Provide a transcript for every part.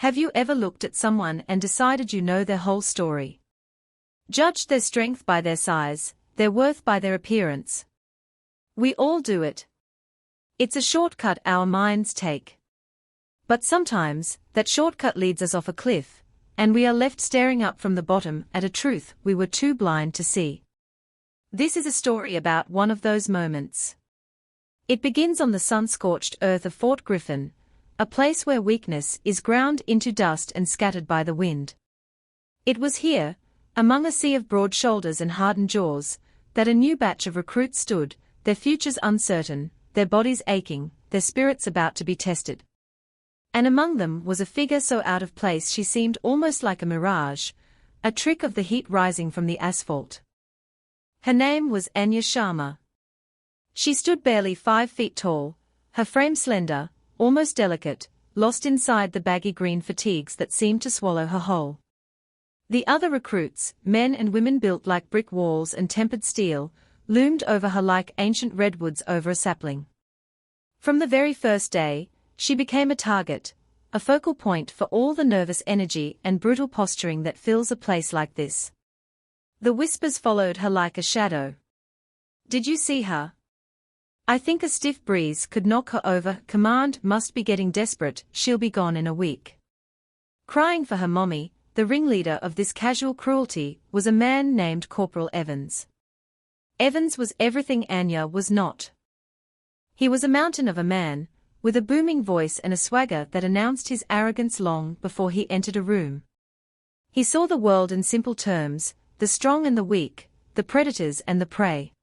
Have you ever looked at someone and decided you know their whole story? Judged their strength by their size, their worth by their appearance? We all do it. It's a shortcut our minds take. But sometimes, that shortcut leads us off a cliff, and we are left staring up from the bottom at a truth we were too blind to see. This is a story about one of those moments. It begins on the sun-scorched earth of Fort Griffin, a place where weakness is ground into dust and scattered by the wind. It was here, among a sea of broad shoulders and hardened jaws, that a new batch of recruits stood, their futures uncertain, their bodies aching, their spirits about to be tested. And among them was a figure so out of place she seemed almost like a mirage, a trick of the heat rising from the asphalt. Her name was Anya Sharma. She stood barely 5 feet tall, her frame slender, almost delicate, lost inside the baggy green fatigues that seemed to swallow her whole. The other recruits, men and women built like brick walls and tempered steel, loomed over her like ancient redwoods over a sapling. From the very first day, she became a target, a focal point for all the nervous energy and brutal posturing that fills a place like this. The whispers followed her like a shadow. Did you see her? I think a stiff breeze could knock her over. Command must be getting desperate, she'll be gone in a week. Crying for her mommy, the ringleader of this casual cruelty was a man named Corporal Evans. Evans was everything Anya was not. He was a mountain of a man, with a booming voice and a swagger that announced his arrogance long before he entered a room. He saw the world in simple terms, the strong and the weak, the predators and the prey.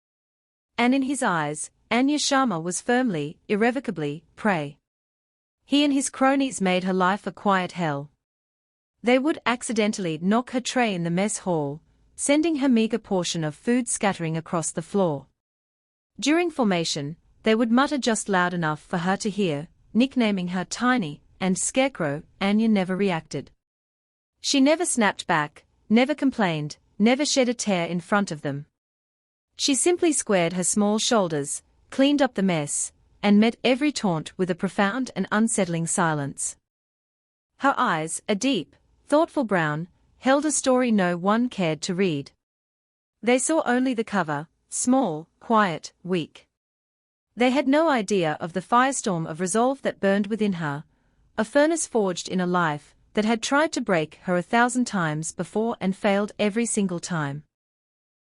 And in his eyes, Anya Sharma was firmly, irrevocably, prey. He and his cronies made her life a quiet hell. They would accidentally knock her tray in the mess hall, sending her meager portion of food scattering across the floor. During formation, they would mutter just loud enough for her to hear, nicknaming her Tiny and Scarecrow. Anya never reacted. She never snapped back, never complained, never shed a tear in front of them. She simply squared her small shoulders, cleaned up the mess, and met every taunt with a profound and unsettling silence. Her eyes, a deep, thoughtful brown, held a story no one cared to read. They saw only the cover, small, quiet, weak. They had no idea of the firestorm of resolve that burned within her, a furnace forged in a life that had tried to break her 1,000 times before and failed every single time.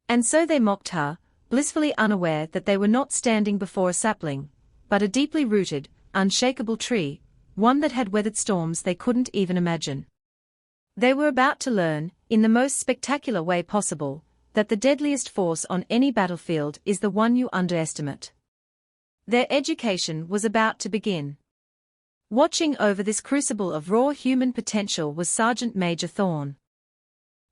And so they mocked her, blissfully unaware that they were not standing before a sapling, but a deeply rooted, unshakable tree, one that had weathered storms they couldn't even imagine. They were about to learn, in the most spectacular way possible, that the deadliest force on any battlefield is the one you underestimate. Their education was about to begin. Watching over this crucible of raw human potential was Sergeant Major Thorne.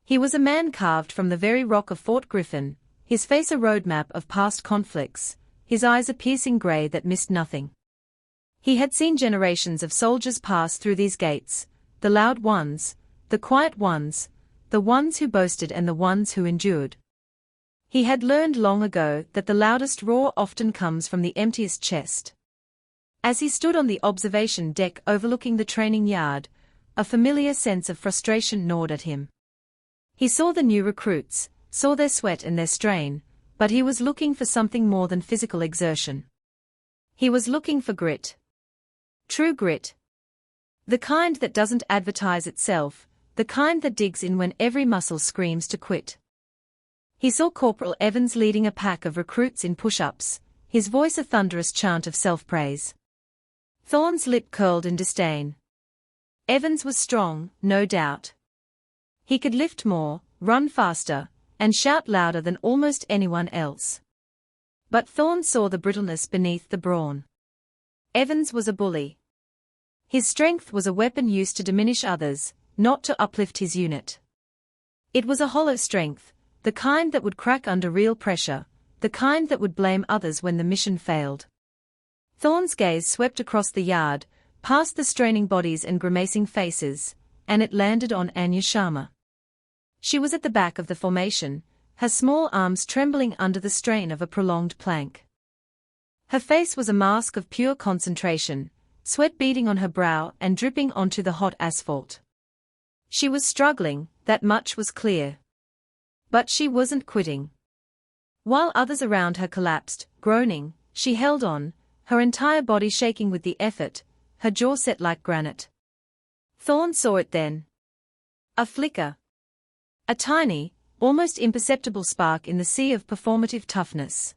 He was a man carved from the very rock of Fort Griffin, his face a roadmap of past conflicts, his eyes a piercing grey that missed nothing. He had seen generations of soldiers pass through these gates, the loud ones, the quiet ones, the ones who boasted and the ones who endured. He had learned long ago that the loudest roar often comes from the emptiest chest. As he stood on the observation deck overlooking the training yard, a familiar sense of frustration gnawed at him. He saw the new recruits, saw their sweat and their strain, but he was looking for something more than physical exertion. He was looking for grit. True grit. The kind that doesn't advertise itself, the kind that digs in when every muscle screams to quit. He saw Corporal Evans leading a pack of recruits in push-ups, his voice a thunderous chant of self-praise. Thorne's lip curled in disdain. Evans was strong, no doubt. He could lift more, run faster, and shout louder than almost anyone else. But Thorne saw the brittleness beneath the brawn. Evans was a bully. His strength was a weapon used to diminish others, not to uplift his unit. It was a hollow strength, the kind that would crack under real pressure, the kind that would blame others when the mission failed. Thorne's gaze swept across the yard, past the straining bodies and grimacing faces, and it landed on Anya Sharma. She was at the back of the formation, her small arms trembling under the strain of a prolonged plank. Her face was a mask of pure concentration, sweat beading on her brow and dripping onto the hot asphalt. She was struggling, that much was clear. But she wasn't quitting. While others around her collapsed, groaning, she held on, her entire body shaking with the effort, her jaw set like granite. Thorne saw it then. A flicker. A tiny, almost imperceptible spark in the sea of performative toughness.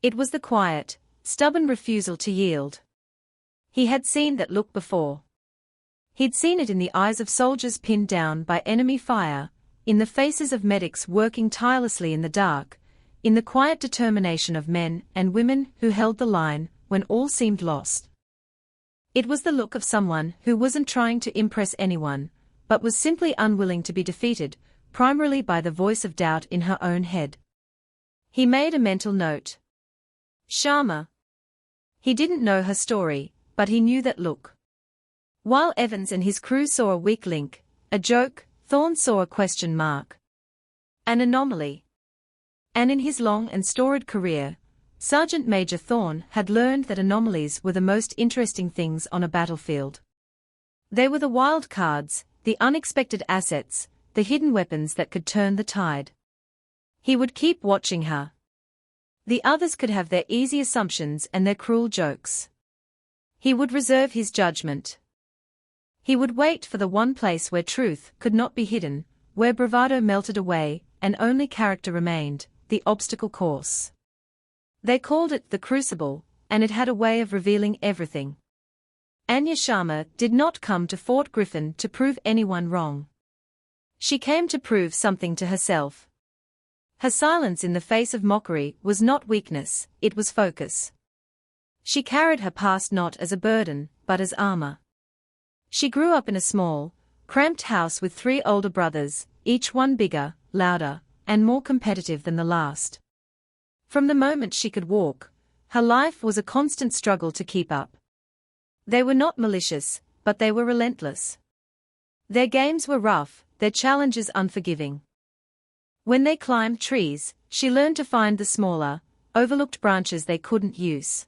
It was the quiet, stubborn refusal to yield. He had seen that look before. He'd seen it in the eyes of soldiers pinned down by enemy fire, in the faces of medics working tirelessly in the dark, in the quiet determination of men and women who held the line when all seemed lost. It was the look of someone who wasn't trying to impress anyone, but was simply unwilling to be defeated, primarily by the voice of doubt in her own head. He made a mental note. Sharma. He didn't know her story, but he knew that look. While Evans and his crew saw a weak link, a joke, Thorne saw a question mark. An anomaly. And in his long and storied career, Sergeant Major Thorne had learned that anomalies were the most interesting things on a battlefield. They were the wild cards, the unexpected assets, the hidden weapons that could turn the tide. He would keep watching her. The others could have their easy assumptions and their cruel jokes. He would reserve his judgment. He would wait for the one place where truth could not be hidden, where bravado melted away, and only character remained, the obstacle course. They called it the Crucible, and it had a way of revealing everything. Anya Sharma did not come to Fort Griffin to prove anyone wrong. She came to prove something to herself. Her silence in the face of mockery was not weakness, it was focus. She carried her past not as a burden, but as armor. She grew up in a small, cramped house with 3 older brothers, each one bigger, louder, and more competitive than the last. From the moment she could walk, her life was a constant struggle to keep up. They were not malicious, but they were relentless. Their games were rough, their challenges unforgiving. When they climbed trees, she learned to find the smaller, overlooked branches they couldn't use.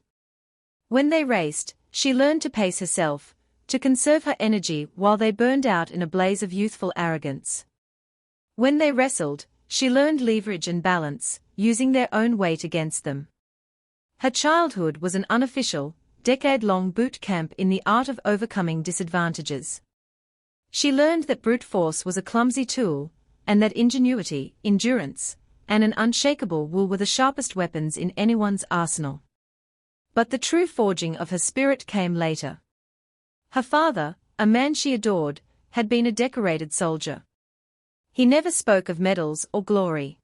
When they raced, she learned to pace herself, to conserve her energy while they burned out in a blaze of youthful arrogance. When they wrestled, she learned leverage and balance, using their own weight against them. Her childhood was an unofficial, decade-long boot camp in the art of overcoming disadvantages. She learned that brute force was a clumsy tool, and that ingenuity, endurance, and an unshakable will were the sharpest weapons in anyone's arsenal. But the true forging of her spirit came later. Her father, a man she adored, had been a decorated soldier. He never spoke of medals or glory.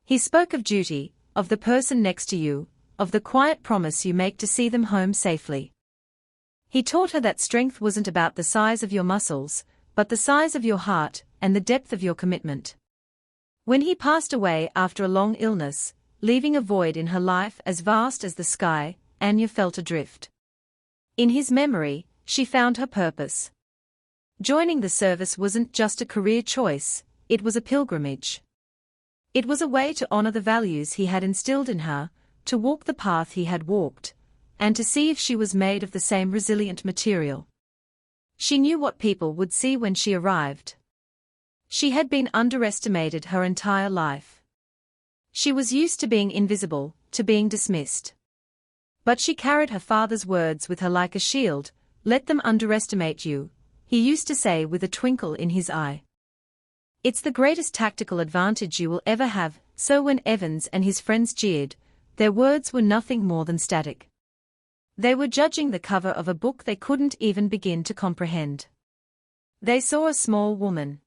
He spoke of duty, of the person next to you, of the quiet promise you make to see them home safely. He taught her that strength wasn't about the size of your muscles, but the size of your heart and the depth of your commitment. When he passed away after a long illness, leaving a void in her life as vast as the sky, Anya felt adrift. In his memory, she found her purpose. Joining the service wasn't just a career choice, it was a pilgrimage. It was a way to honor the values he had instilled in her, to walk the path he had walked, and to see if she was made of the same resilient material. She knew what people would see when she arrived. She had been underestimated her entire life. She was used to being invisible, to being dismissed. But she carried her father's words with her like a shield. Let them underestimate you, he used to say with a twinkle in his eye. It's the greatest tactical advantage you will ever have, so when Evans and his friends jeered, their words were nothing more than static. They were judging the cover of a book they couldn't even begin to comprehend. They saw a small woman.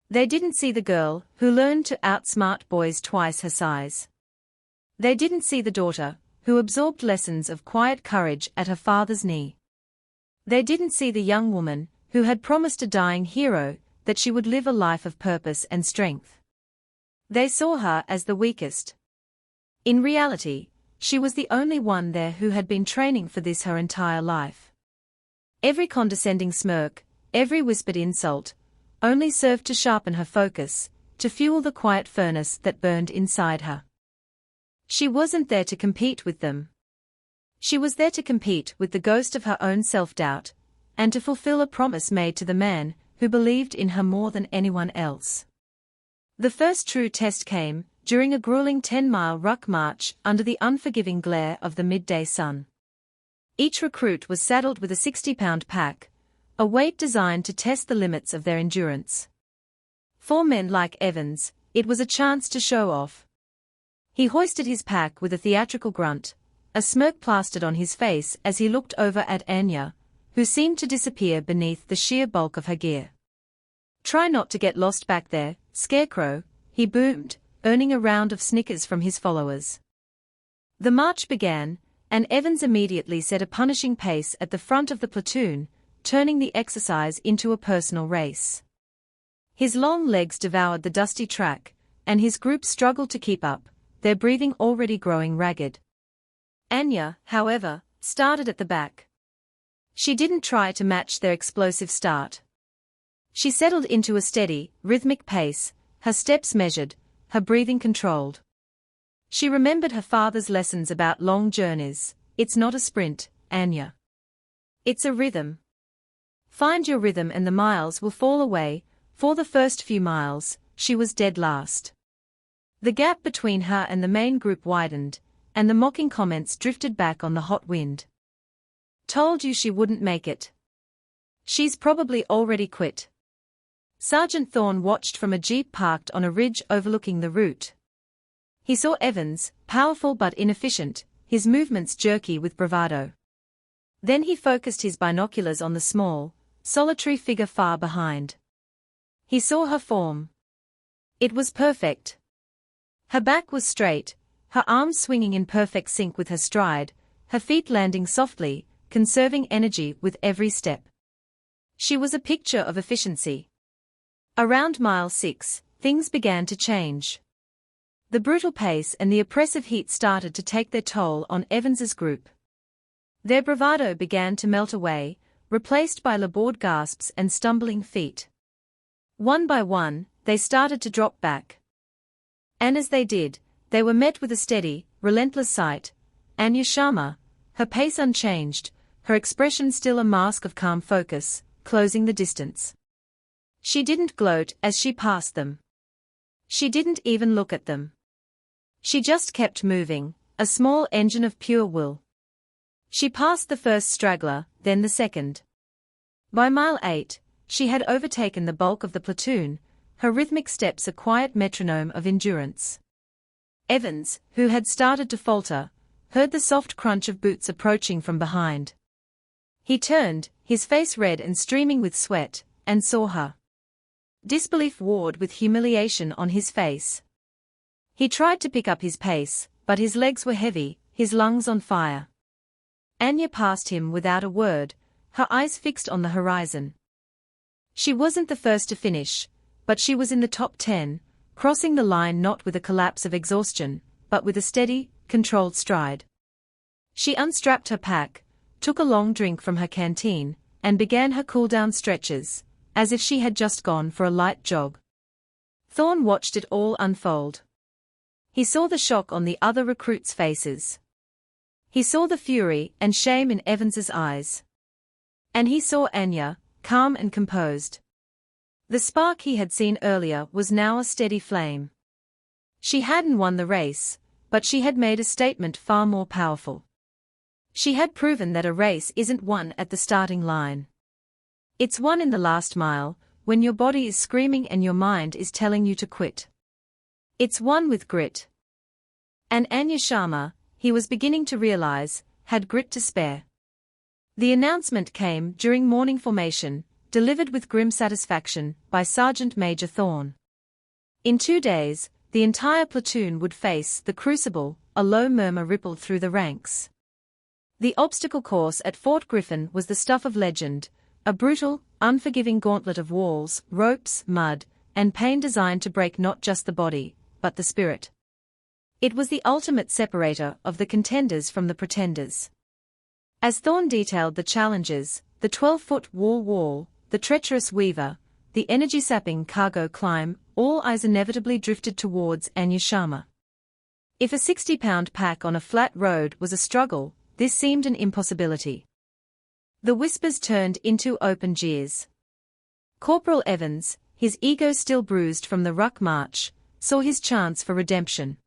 They didn't see the girl who learned to outsmart boys twice her size. They didn't see the daughter who absorbed lessons of quiet courage at her father's knee. They didn't see the young woman who had promised a dying hero that she would live a life of purpose and strength. They saw her as the weakest. In reality, she was the only one there who had been training for this her entire life. Every condescending smirk, every whispered insult, only served to sharpen her focus, to fuel the quiet furnace that burned inside her. She wasn't there to compete with them. She was there to compete with the ghost of her own self-doubt, and to fulfill a promise made to the man who believed in her more than anyone else. The first true test came during a grueling 10-mile ruck march under the unforgiving glare of the midday sun. Each recruit was saddled with a 60-pound pack, a weight designed to test the limits of their endurance. For men like Evans, it was a chance to show off. He hoisted his pack with a theatrical grunt, a smirk plastered on his face as he looked over at Anya, who seemed to disappear beneath the sheer bulk of her gear. "Try not to get lost back there, Scarecrow," he boomed, earning a round of snickers from his followers. The march began, and Evans immediately set a punishing pace at the front of the platoon, turning the exercise into a personal race. His long legs devoured the dusty track, and his group struggled to keep up, their breathing already growing ragged. Anya, however, started at the back. She didn't try to match their explosive start. She settled into a steady, rhythmic pace, her steps measured, her breathing controlled. She remembered her father's lessons about long journeys. "It's not a sprint, Anya. It's a rhythm. Find your rhythm and the miles will fall away." For the first few miles, she was dead last. The gap between her and the main group widened, and the mocking comments drifted back on the hot wind. "Told you she wouldn't make it. She's probably already quit." Sergeant Thorne watched from a jeep parked on a ridge overlooking the route. He saw Evans, powerful but inefficient, his movements jerky with bravado. Then he focused his binoculars on the small, solitary figure far behind. He saw her form. It was perfect. Her back was straight, her arms swinging in perfect sync with her stride, her feet landing softly, conserving energy with every step. She was a picture of efficiency. Around mile 6, things began to change. The brutal pace and the oppressive heat started to take their toll on Evans's group. Their bravado began to melt away, replaced by labored gasps and stumbling feet. One by one, they started to drop back. And as they did, they were met with a steady, relentless sight: Anya Sharma, her pace unchanged, her expression still a mask of calm focus, closing the distance. She didn't gloat as she passed them. She didn't even look at them. She just kept moving, a small engine of pure will. She passed the first straggler, then the second. By mile 8, she had overtaken the bulk of the platoon, her rhythmic steps a quiet metronome of endurance. Evans, who had started to falter, heard the soft crunch of boots approaching from behind. He turned, his face red and streaming with sweat, and saw her. Disbelief warred with humiliation on his face. He tried to pick up his pace, but his legs were heavy, his lungs on fire. Anya passed him without a word, her eyes fixed on the horizon. She wasn't the first to finish, but she was in the top 10, crossing the line not with a collapse of exhaustion, but with a steady, controlled stride. She unstrapped her pack, took a long drink from her canteen, and began her cool-down stretches, as if she had just gone for a light jog. Thorne watched it all unfold. He saw the shock on the other recruits' faces. He saw the fury and shame in Evans's eyes. And he saw Anya, calm and composed. The spark he had seen earlier was now a steady flame. She hadn't won the race, but she had made a statement far more powerful. She had proven that a race isn't won at the starting line. It's won in the last mile, when your body is screaming and your mind is telling you to quit. It's won with grit. And Anya Sharma, he was beginning to realize, had grit to spare. The announcement came during morning formation, delivered with grim satisfaction by Sergeant Major Thorne. In 2 days, the entire platoon would face the crucible. A low murmur rippled through the ranks. The obstacle course at Fort Griffin was the stuff of legend, a brutal, unforgiving gauntlet of walls, ropes, mud, and pain designed to break not just the body, but the spirit. It was the ultimate separator of the contenders from the pretenders. As Thorne detailed the challenges, the 12-foot wall, the treacherous weaver, the energy-sapping cargo climb, all eyes inevitably drifted towards Anya Sharma. If a 60-pound pack on a flat road was a struggle, this seemed an impossibility. The whispers turned into open jeers. Corporal Evans, his ego still bruised from the ruck march, saw his chance for redemption.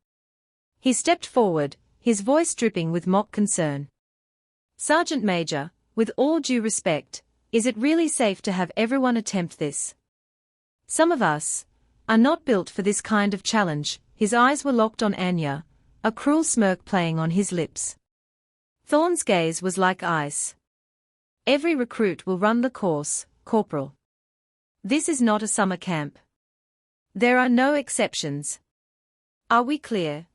He stepped forward, his voice dripping with mock concern. "Sergeant Major, with all due respect, is it really safe to have everyone attempt this? Some of us are not built for this kind of challenge." His eyes were locked on Anya, a cruel smirk playing on his lips. Thorne's gaze was like ice. "Every recruit will run the course, Corporal. This is not a summer camp. There are no exceptions. Are we clear?"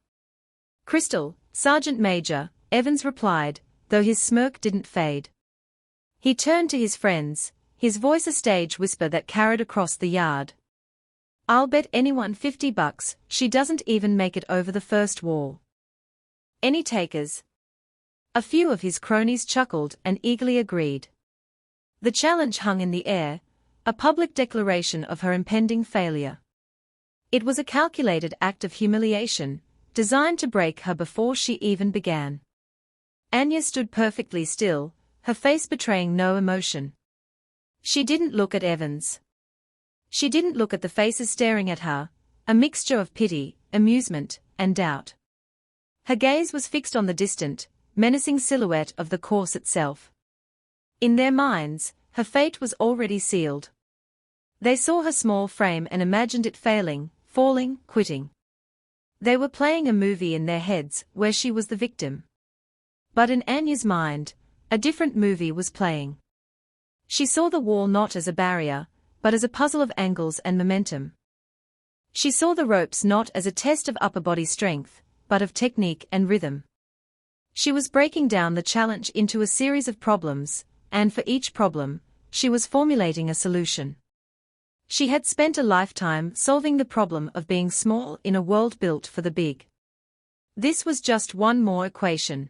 "Crystal, Sergeant Major," Evans replied, though his smirk didn't fade. He turned to his friends, his voice a stage whisper that carried across the yard. "I'll bet anyone $50 she doesn't even make it over the first wall. Any takers?" A few of his cronies chuckled and eagerly agreed. The challenge hung in the air, a public declaration of her impending failure. It was a calculated act of humiliation, designed to break her before she even began. Anya stood perfectly still, her face betraying no emotion. She didn't look at Evans. She didn't look at the faces staring at her, a mixture of pity, amusement, and doubt. Her gaze was fixed on the distant, menacing silhouette of the course itself. In their minds, her fate was already sealed. They saw her small frame and imagined it failing, falling, quitting. They were playing a movie in their heads where she was the victim. But in Anya's mind, a different movie was playing. She saw the wall not as a barrier, but as a puzzle of angles and momentum. She saw the ropes not as a test of upper body strength, but of technique and rhythm. She was breaking down the challenge into a series of problems, and for each problem, she was formulating a solution. She had spent a lifetime solving the problem of being small in a world built for the big. This was just one more equation.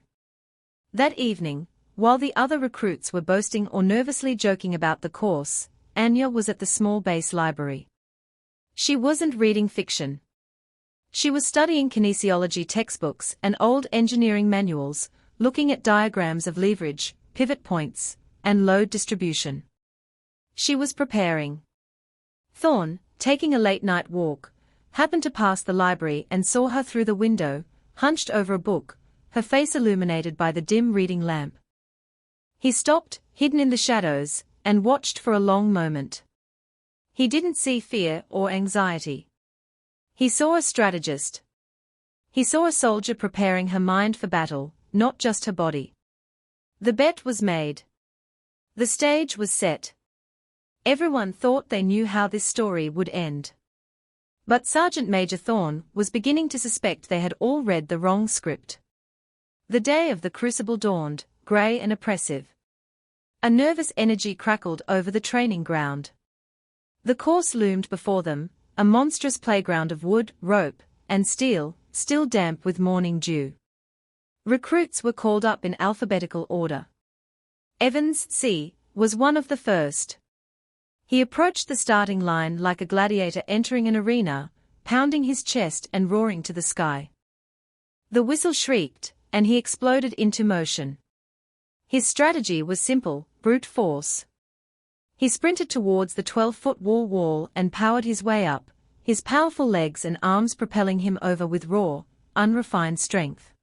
That evening, while the other recruits were boasting or nervously joking about the course, Anya was at the small base library. She wasn't reading fiction. She was studying kinesiology textbooks and old engineering manuals, looking at diagrams of leverage, pivot points, and load distribution. She was preparing. Thorne, taking a late-night walk, happened to pass the library and saw her through the window, hunched over a book, her face illuminated by the dim reading lamp. He stopped, hidden in the shadows, and watched for a long moment. He didn't see fear or anxiety. He saw a strategist. He saw a soldier preparing her mind for battle, not just her body. The bet was made. The stage was set. Everyone thought they knew how this story would end. But Sergeant Major Thorne was beginning to suspect they had all read the wrong script. The day of the crucible dawned, grey and oppressive. A nervous energy crackled over the training ground. The course loomed before them, a monstrous playground of wood, rope, and steel, still damp with morning dew. Recruits were called up in alphabetical order. Evans, C., was one of the first. He approached the starting line like a gladiator entering an arena, pounding his chest and roaring to the sky. The whistle shrieked, and he exploded into motion. His strategy was simple, brute force. He sprinted towards the 12-foot wall and powered his way up, his powerful legs and arms propelling him over with raw, unrefined strength.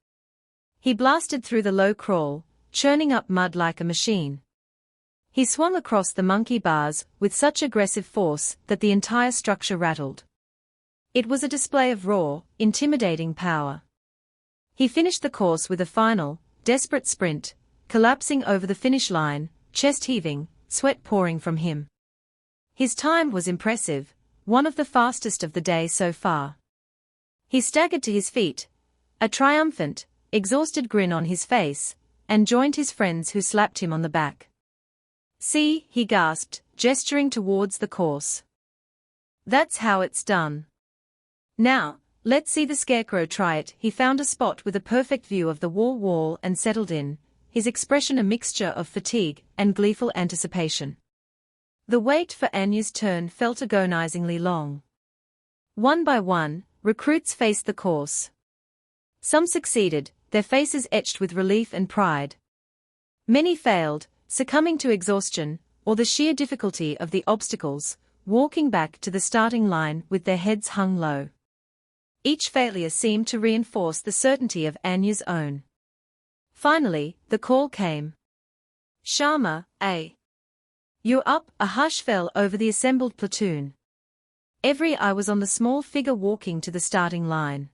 He blasted through the low crawl, churning up mud like a machine. He swung across the monkey bars with such aggressive force that the entire structure rattled. It was a display of raw, intimidating power. He finished the course with a final, desperate sprint, collapsing over the finish line, chest heaving, sweat pouring from him. His time was impressive, one of the fastest of the day so far. He staggered to his feet, a triumphant, exhausted grin on his face, and joined his friends who slapped him on the back. "See," he gasped, gesturing towards the course. "That's how it's done. Now, let's see the scarecrow try it." He found a spot with a perfect view of the wall and settled in, his expression a mixture of fatigue and gleeful anticipation. The wait for Anya's turn felt agonizingly long. One by one, recruits faced the course. Some succeeded, their faces etched with relief and pride. Many failed, succumbing to exhaustion, or the sheer difficulty of the obstacles, walking back to the starting line with their heads hung low. Each failure seemed to reinforce the certainty of Anya's own. Finally, the call came. "Sharma, A. You're up." A hush fell over the assembled platoon. Every eye was on the small figure walking to the starting line.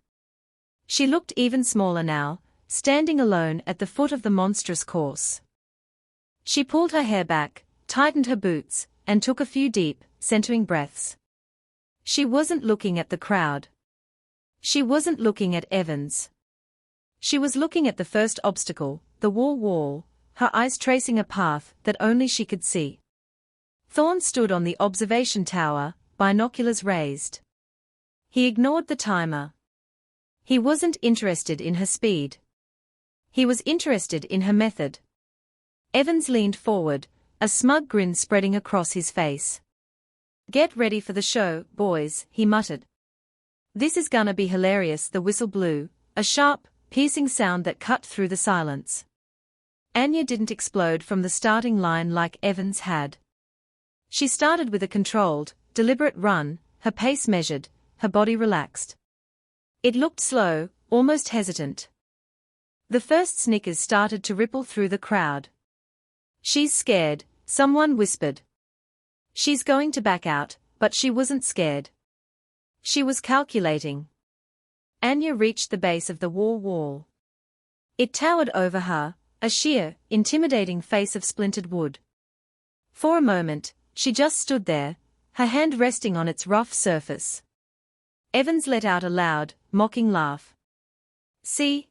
She looked even smaller now, standing alone at the foot of the monstrous course. She pulled her hair back, tightened her boots, and took a few deep, centering breaths. She wasn't looking at the crowd. She wasn't looking at Evans. She was looking at the first obstacle, the wall, her eyes tracing a path that only she could see. Thorn stood on the observation tower, binoculars raised. He ignored the timer. He wasn't interested in her speed. He was interested in her method. Evans leaned forward, a smug grin spreading across his face. "Get ready for the show, boys," he muttered. "This is gonna be hilarious." The whistle blew, a sharp, piercing sound that cut through the silence. Anya didn't explode from the starting line like Evans had. She started with a controlled, deliberate run, her pace measured, her body relaxed. It looked slow, almost hesitant. The first snickers started to ripple through the crowd. "She's scared," someone whispered. "She's going to back out," but she wasn't scared. She was calculating. Anya reached the base of the wall. It towered over her, a sheer, intimidating face of splintered wood. For a moment, she just stood there, her hand resting on its rough surface. Evans let out a loud, mocking laugh. "See?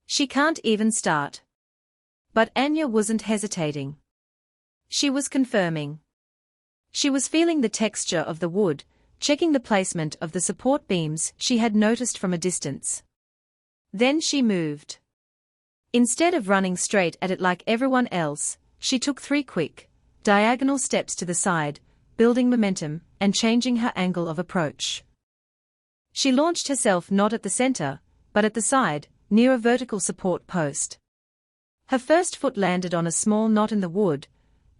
She can't even start." But Anya wasn't hesitating. She was confirming. She was feeling the texture of the wood, checking the placement of the support beams she had noticed from a distance. Then she moved. Instead of running straight at it like everyone else, she took 3 quick, diagonal steps to the side, building momentum and changing her angle of approach. She launched herself not at the center, but at the side, near a vertical support post. Her first foot landed on a small knot in the wood,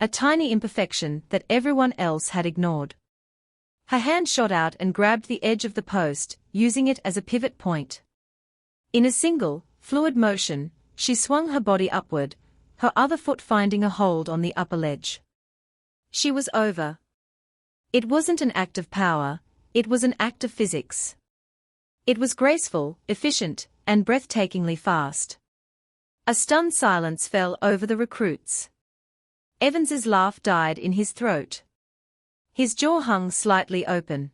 a tiny imperfection that everyone else had ignored. Her hand shot out and grabbed the edge of the post, using it as a pivot point. In a single, fluid motion, she swung her body upward, her other foot finding a hold on the upper ledge. She was over. It wasn't an act of power, it was an act of physics. It was graceful, efficient, and breathtakingly fast. A stunned silence fell over the recruits. Evans's laugh died in his throat. His jaw hung slightly open.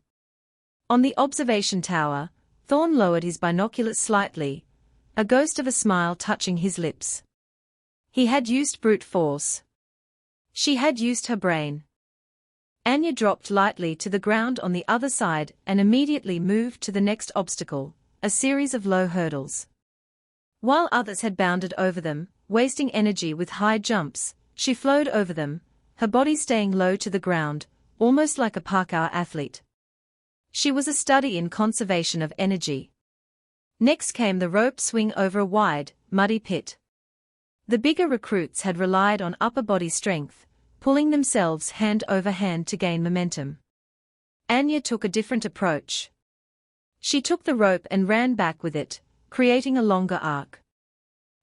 On the observation tower, Thorn lowered his binoculars slightly, a ghost of a smile touching his lips. He had used brute force. She had used her brain. Anya dropped lightly to the ground on the other side and immediately moved to the next obstacle, a series of low hurdles. While others had bounded over them, wasting energy with high jumps, she flowed over them, her body staying low to the ground, almost like a parkour athlete. She was a study in conservation of energy. Next came the rope swing over a wide, muddy pit. The bigger recruits had relied on upper body strength, pulling themselves hand over hand to gain momentum. Anya took a different approach. She took the rope and ran back with it, creating a longer arc.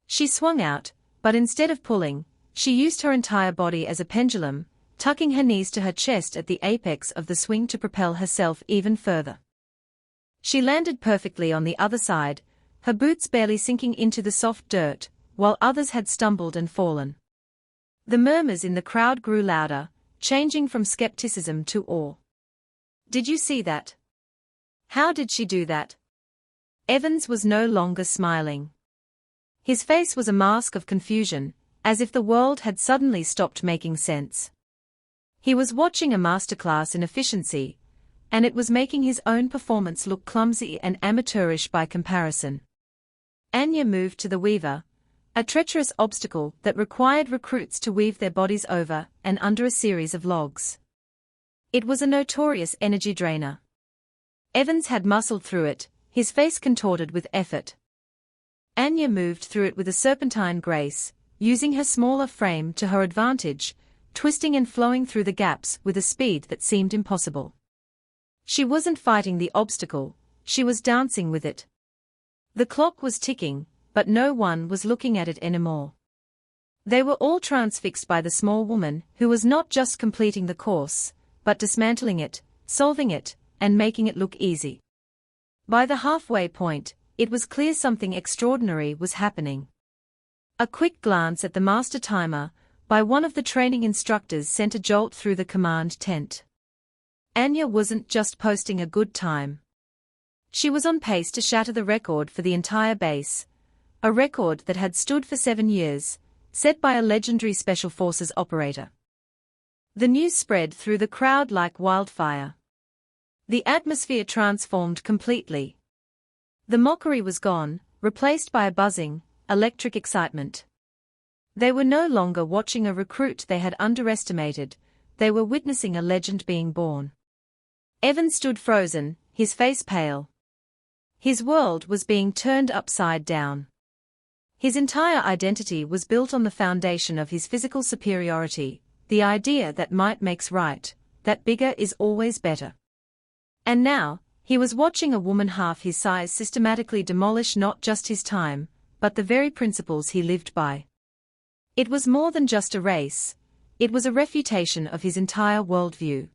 She swung out, but instead of pulling, she used her entire body as a pendulum, tucking her knees to her chest at the apex of the swing to propel herself even further. She landed perfectly on the other side, her boots barely sinking into the soft dirt, while others had stumbled and fallen. The murmurs in the crowd grew louder, changing from skepticism to awe. "Did you see that? How did she do that?" Evans was no longer smiling. His face was a mask of confusion, as if the world had suddenly stopped making sense. He was watching a masterclass in efficiency, and it was making his own performance look clumsy and amateurish by comparison. Anya moved to the weaver, a treacherous obstacle that required recruits to weave their bodies over and under a series of logs. It was a notorious energy drainer. Evans had muscled through it, his face contorted with effort. Anya moved through it with a serpentine grace, using her smaller frame to her advantage, twisting and flowing through the gaps with a speed that seemed impossible. She wasn't fighting the obstacle, she was dancing with it. The clock was ticking, but no one was looking at it anymore. They were all transfixed by the small woman who was not just completing the course, but dismantling it, solving it, and making it look easy. By the halfway point, it was clear something extraordinary was happening. A quick glance at the master timer by one of the training instructors sent a jolt through the command tent. Anya wasn't just posting a good time. She was on pace to shatter the record for the entire base, a record that had stood for 7 years, set by a legendary Special Forces operator. The news spread through the crowd like wildfire. The atmosphere transformed completely. The mockery was gone, replaced by a buzzing, electric excitement. They were no longer watching a recruit they had underestimated, they were witnessing a legend being born. Evan stood frozen, his face pale. His world was being turned upside down. His entire identity was built on the foundation of his physical superiority, the idea that might makes right, that bigger is always better. And now, he was watching a woman half his size systematically demolish not just his time, but the very principles he lived by. It was more than just a race, it was a refutation of his entire worldview.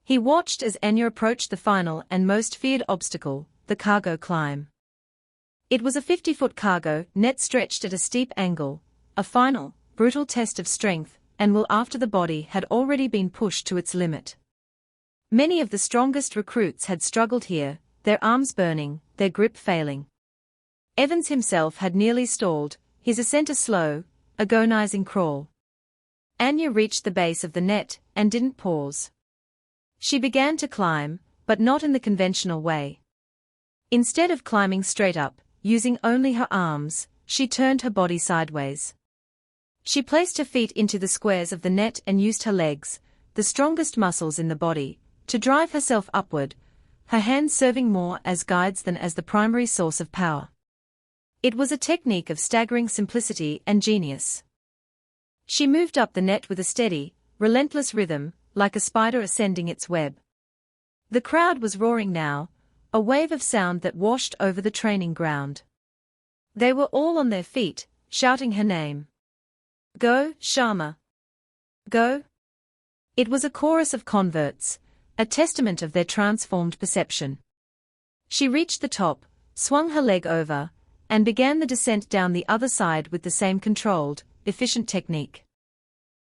He watched as Anya approached the final and most feared obstacle, the cargo climb. It was a 50-foot cargo net stretched at a steep angle, a final, brutal test of strength and will after the body had already been pushed to its limit. Many of the strongest recruits had struggled here, their arms burning, their grip failing. Evans himself had nearly stalled, his ascent a slow, agonizing crawl. Anya reached the base of the net and didn't pause. She began to climb, but not in the conventional way. Instead of climbing straight up, using only her arms, she turned her body sideways. She placed her feet into the squares of the net and used her legs, the strongest muscles in the body, to drive herself upward, her hands serving more as guides than as the primary source of power. It was a technique of staggering simplicity and genius. She moved up the net with a steady, relentless rhythm, like a spider ascending its web. The crowd was roaring now, a wave of sound that washed over the training ground. They were all on their feet, shouting her name. Go, Sharma! Go! It was a chorus of converts, a testament of their transformed perception. She reached the top, swung her leg over, and began the descent down the other side with the same controlled, efficient technique.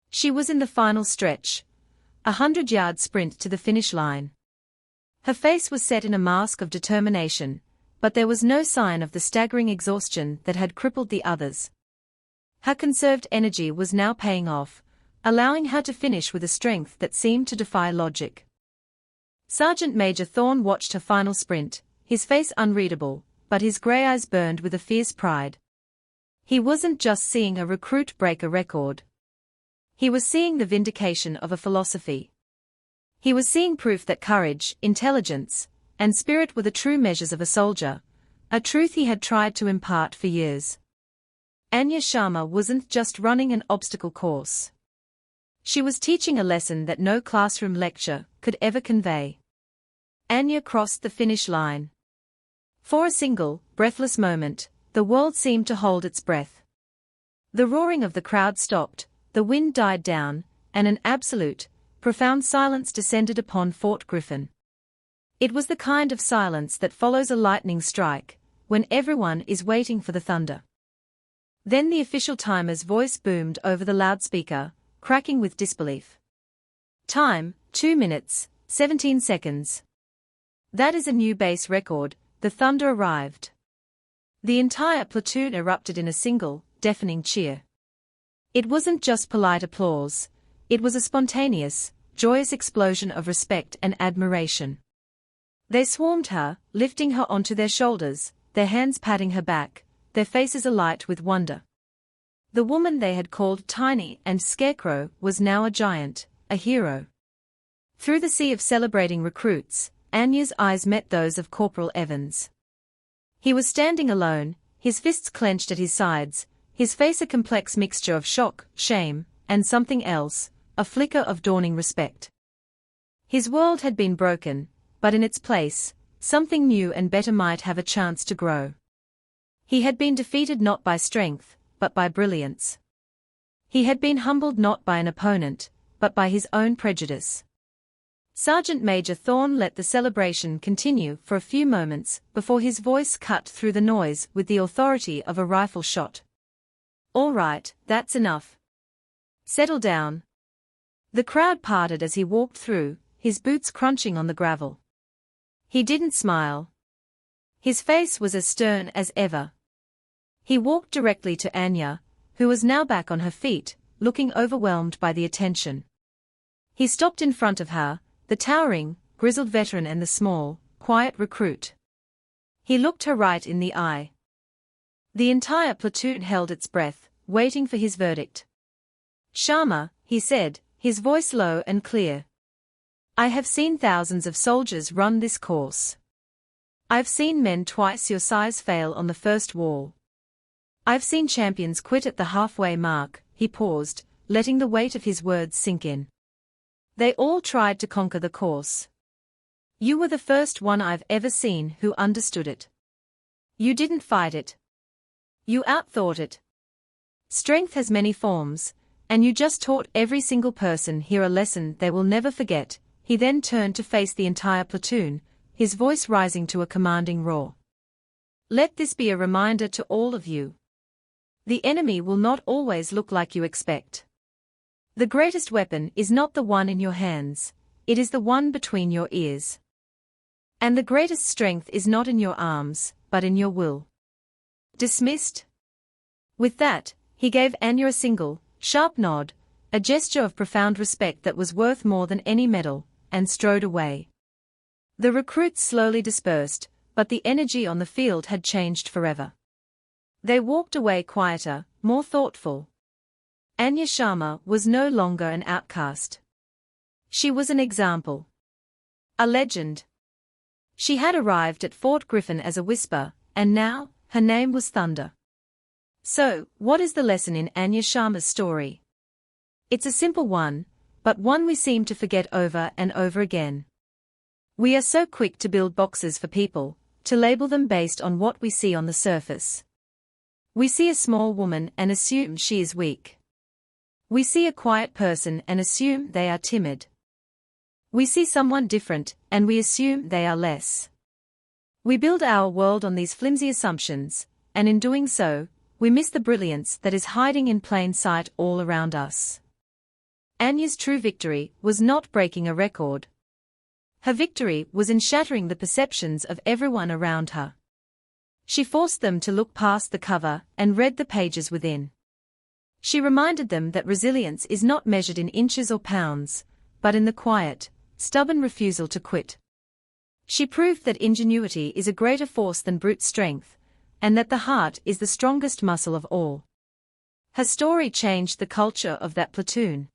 She was in the final stretch, a 100-yard sprint to the finish line. Her face was set in a mask of determination, but there was no sign of the staggering exhaustion that had crippled the others. Her conserved energy was now paying off, allowing her to finish with a strength that seemed to defy logic. Sergeant Major Thorne watched her final sprint, his face unreadable, but his grey eyes burned with a fierce pride. He wasn't just seeing a recruit break a record. He was seeing the vindication of a philosophy. He was seeing proof that courage, intelligence, and spirit were the true measures of a soldier, a truth he had tried to impart for years. Anya Sharma wasn't just running an obstacle course. She was teaching a lesson that no classroom lecture could ever convey. Anya crossed the finish line. For a single, breathless moment, the world seemed to hold its breath. The roaring of the crowd stopped, the wind died down, and an absolute, profound silence descended upon Fort Griffin. It was the kind of silence that follows a lightning strike, when everyone is waiting for the thunder. Then the official timer's voice boomed over the loudspeaker, cracking with disbelief. Time, 2 minutes, 17 seconds. That is a new base record, the thunder arrived. The entire platoon erupted in a single, deafening cheer. It wasn't just polite applause, it was a spontaneous, joyous explosion of respect and admiration. They swarmed her, lifting her onto their shoulders, their hands patting her back, their faces alight with wonder. The woman they had called tiny and scarecrow was now a giant, a hero. Through the sea of celebrating recruits, Anya's eyes met those of Corporal Evans. He was standing alone, his fists clenched at his sides, his face a complex mixture of shock, shame, and something else, a flicker of dawning respect. His world had been broken, but in its place, something new and better might have a chance to grow. He had been defeated not by strength, but by brilliance. He had been humbled not by an opponent, but by his own prejudice. Sergeant Major Thorne let the celebration continue for a few moments before his voice cut through the noise with the authority of a rifle shot. "All right, that's enough. Settle down." The crowd parted as he walked through, his boots crunching on the gravel. He didn't smile. His face was as stern as ever. He walked directly to Anya, who was now back on her feet, looking overwhelmed by the attention. He stopped in front of her, the towering, grizzled veteran and the small, quiet recruit. He looked her right in the eye. The entire platoon held its breath, waiting for his verdict. "Sharma," he said, his voice low and clear. "I have seen thousands of soldiers run this course. I've seen men twice your size fail on the first wall. I've seen champions quit at the halfway mark." He paused, letting the weight of his words sink in. "They all tried to conquer the course. You were the first one I've ever seen who understood it. You didn't fight it. You outthought it. Strength has many forms, and you just taught every single person here a lesson they will never forget." He then turned to face the entire platoon, his voice rising to a commanding roar. "Let this be a reminder to all of you. The enemy will not always look like you expect. The greatest weapon is not the one in your hands, it is the one between your ears. And the greatest strength is not in your arms, but in your will." Dismissed? With that, he gave Anya a single, sharp nod, a gesture of profound respect that was worth more than any medal, and strode away. The recruits slowly dispersed, but the energy on the field had changed forever. They walked away quieter, more thoughtful. Anya Sharma was no longer an outcast. She was an example. A legend. She had arrived at Fort Griffin as a whisper, and now, her name was thunder. So, what is the lesson in Anya Sharma's story? It's a simple one, but one we seem to forget over and over again. We are so quick to build boxes for people, to label them based on what we see on the surface. We see a small woman and assume she is weak. We see a quiet person and assume they are timid. We see someone different, and we assume they are less. We build our world on these flimsy assumptions, and in doing so, we miss the brilliance that is hiding in plain sight all around us. Anya's true victory was not breaking a record. Her victory was in shattering the perceptions of everyone around her. She forced them to look past the cover and read the pages within. She reminded them that resilience is not measured in inches or pounds, but in the quiet, stubborn refusal to quit. She proved that ingenuity is a greater force than brute strength, and that the heart is the strongest muscle of all. Her story changed the culture of that platoon.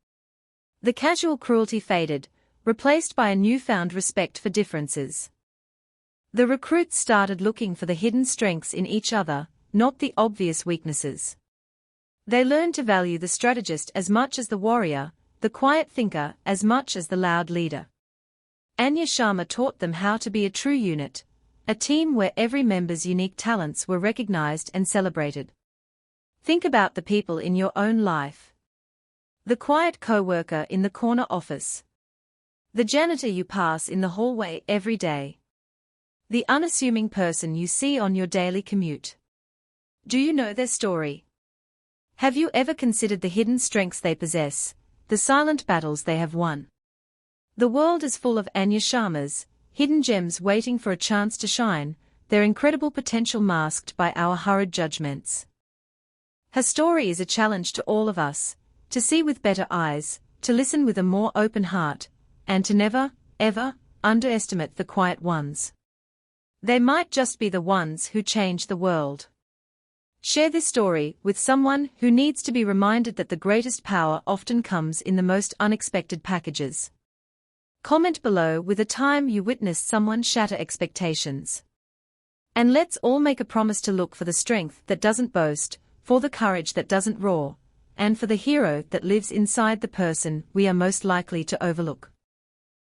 The casual cruelty faded, replaced by a newfound respect for differences. The recruits started looking for the hidden strengths in each other, not the obvious weaknesses. They learned to value the strategist as much as the warrior, the quiet thinker as much as the loud leader. Anya Sharma taught them how to be a true unit, a team where every member's unique talents were recognized and celebrated. Think about the people in your own life. The quiet co-worker in the corner office. The janitor you pass in the hallway every day. The unassuming person you see on your daily commute. Do you know their story? Have you ever considered the hidden strengths they possess, the silent battles they have won? The world is full of Anya Sharmas, hidden gems waiting for a chance to shine, their incredible potential masked by our hurried judgments. Her story is a challenge to all of us, to see with better eyes, to listen with a more open heart, and to never, ever, underestimate the quiet ones. They might just be the ones who change the world. Share this story with someone who needs to be reminded that the greatest power often comes in the most unexpected packages. Comment below with a time you witnessed someone shatter expectations. And let's all make a promise to look for the strength that doesn't boast, for the courage that doesn't roar, and for the hero that lives inside the person we are most likely to overlook.